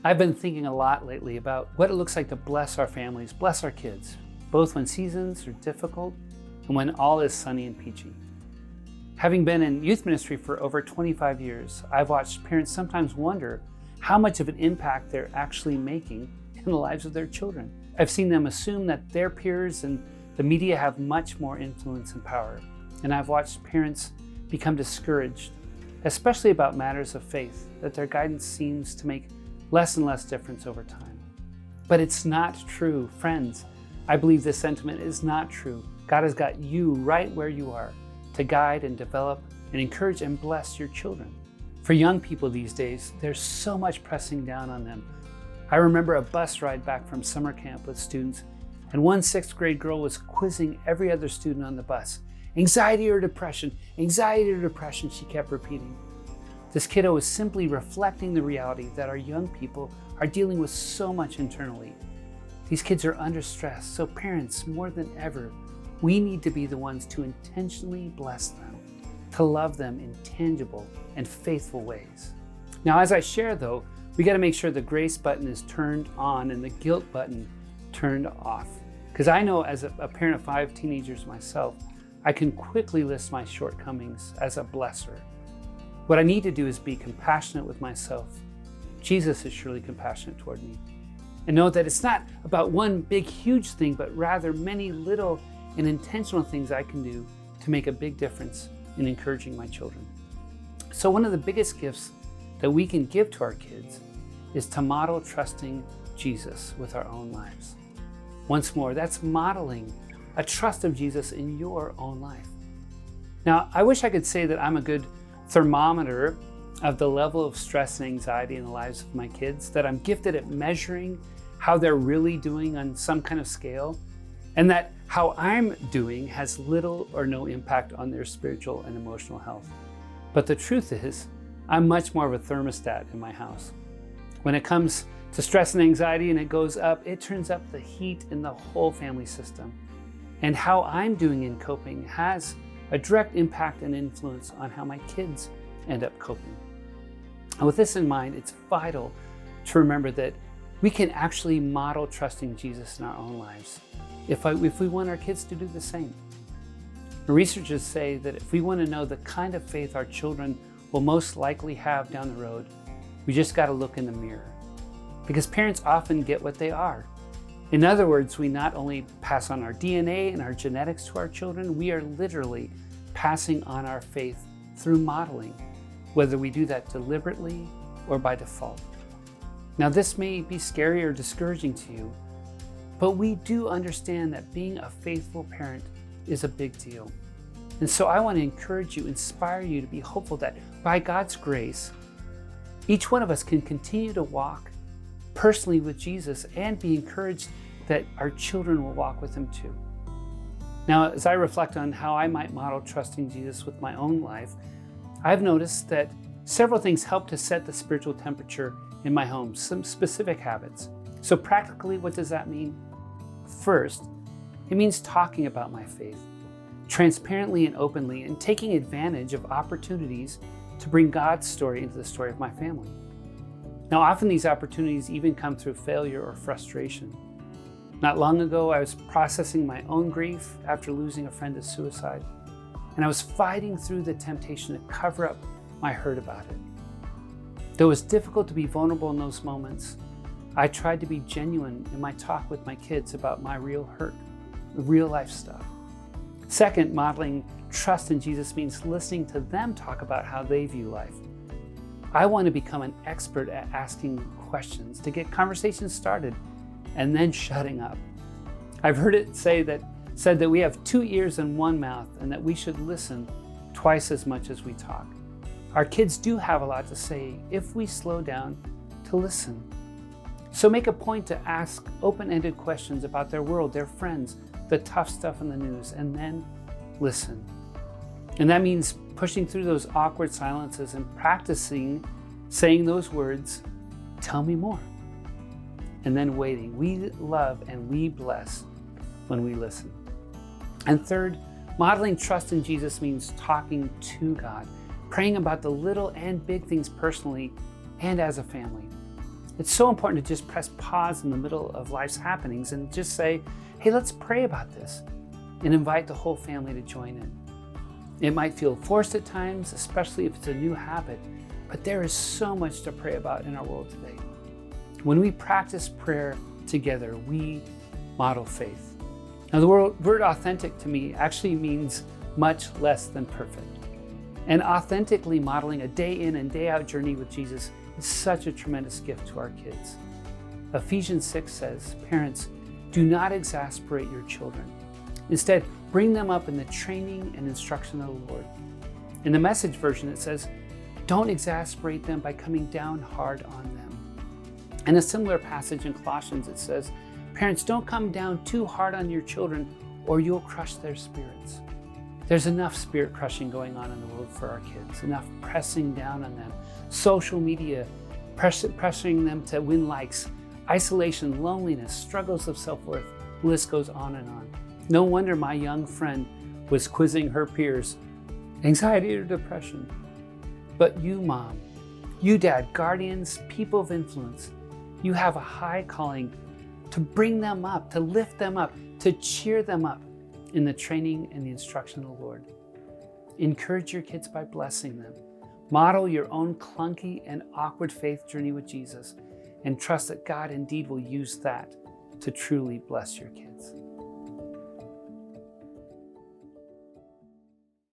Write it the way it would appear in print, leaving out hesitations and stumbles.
I've been thinking a lot lately about what it looks like to bless our families, bless our kids, both when seasons are difficult and when all is sunny and peachy. Having been in youth ministry for over 25 years, I've watched parents sometimes wonder how much of an impact they're actually making in the lives of their children. I've seen them assume that their peers and the media have much more influence and power. And I've watched parents become discouraged, especially about matters of faith, that their guidance seems to make less and less difference over time. But it's not true, friends. I believe this sentiment is not true. God has got you right where you are to guide and develop and encourage and bless your children. For young people these days, there's so much pressing down on them. I remember a bus ride back from summer camp with students, and one 6th grade girl was quizzing every other student on the bus. Anxiety or depression, she kept repeating. This kiddo was simply reflecting the reality that our young people are dealing with so much internally. These kids are under stress, so parents, more than ever, we need to be the ones to intentionally bless them, to love them in tangible and faithful ways. Now, as I share though, we gotta make sure the grace button is turned on and the guilt button turned off. Because I know as a parent of 5 teenagers myself, I can quickly list my shortcomings as a blesser. What I need to do is be compassionate with myself. Jesus is surely compassionate toward me. And know that it's not about one big, huge thing, but rather many little and intentional things I can do to make a big difference in encouraging my children. So one of the biggest gifts that we can give to our kids is to model trusting Jesus with our own lives. Once more, that's modeling a trust of Jesus in your own life. Now, I wish I could say that I'm a good thermometer of the level of stress and anxiety in the lives of my kids, that I'm gifted at measuring how they're really doing on some kind of scale, and that how I'm doing has little or no impact on their spiritual and emotional health. But the truth is, I'm much more of a thermostat in my house. When it comes to stress and anxiety and it goes up, it turns up the heat in the whole family system. And how I'm doing in coping has a direct impact and influence on how my kids end up coping. And with this in mind, it's vital to remember that we can actually model trusting Jesus in our own lives if we want our kids to do the same. The researchers say that if we want to know the kind of faith our children will most likely have down the road, we just got to look in the mirror. Because parents often get what they are. In other words, we not only pass on our DNA and our genetics to our children, we are literally passing on our faith through modeling, whether we do that deliberately or by default. Now, this may be scary or discouraging to you, but we do understand that being a faithful parent is a big deal. And so I want to encourage you, inspire you to be hopeful that by God's grace, each one of us can continue to walk personally with Jesus and be encouraged that our children will walk with him too. Now, as I reflect on how I might model trusting Jesus with my own life, I've noticed that several things help to set the spiritual temperature in my home, some specific habits. So practically, what does that mean? First, it means talking about my faith, transparently and openly, and taking advantage of opportunities to bring God's story into the story of my family. Now, often these opportunities even come through failure or frustration. Not long ago, I was processing my own grief after losing a friend to suicide, and I was fighting through the temptation to cover up my hurt about it. Though it was difficult to be vulnerable in those moments, I tried to be genuine in my talk with my kids about my real hurt, real life stuff. Second, modeling trust in Jesus means listening to them talk about how they view life. I want to become an expert at asking questions to get conversations started and then shutting up. I've heard it said that we have 2 ears and 1 mouth, and that we should listen twice as much as we talk. Our kids do have a lot to say if we slow down to listen. So make a point to ask open-ended questions about their world, their friends, the tough stuff in the news, and then listen. And that means pushing through those awkward silences and practicing saying those words, "Tell me more," and then waiting. We love and we bless when we listen. And third, modeling trust in Jesus means talking to God, praying about the little and big things personally and as a family. It's so important to just press pause in the middle of life's happenings and just say, hey, let's pray about this, and invite the whole family to join in. It might feel forced at times, especially if it's a new habit, but there is so much to pray about in our world today. When we practice prayer together, we model faith. Now, the word authentic to me actually means much less than perfect. And authentically modeling a day in and day out journey with Jesus is such a tremendous gift to our kids. Ephesians 6 says, parents, do not exasperate your children. Instead, bring them up in the training and instruction of the Lord. In the Message version, it says, don't exasperate them by coming down hard on them. In a similar passage in Colossians, it says, parents, don't come down too hard on your children or you'll crush their spirits. There's enough spirit crushing going on in the world for our kids, enough pressing down on them. Social media, pressuring them to win likes, isolation, loneliness, struggles of self-worth, the list goes on and on. No wonder my young friend was quizzing her peers, anxiety or depression. But you, mom, you, dad, guardians, people of influence, you have a high calling to bring them up, to lift them up, to cheer them up in the training and the instruction of the Lord. Encourage your kids by blessing them. Model your own clunky and awkward faith journey with Jesus, and trust that God indeed will use that to truly bless your kids.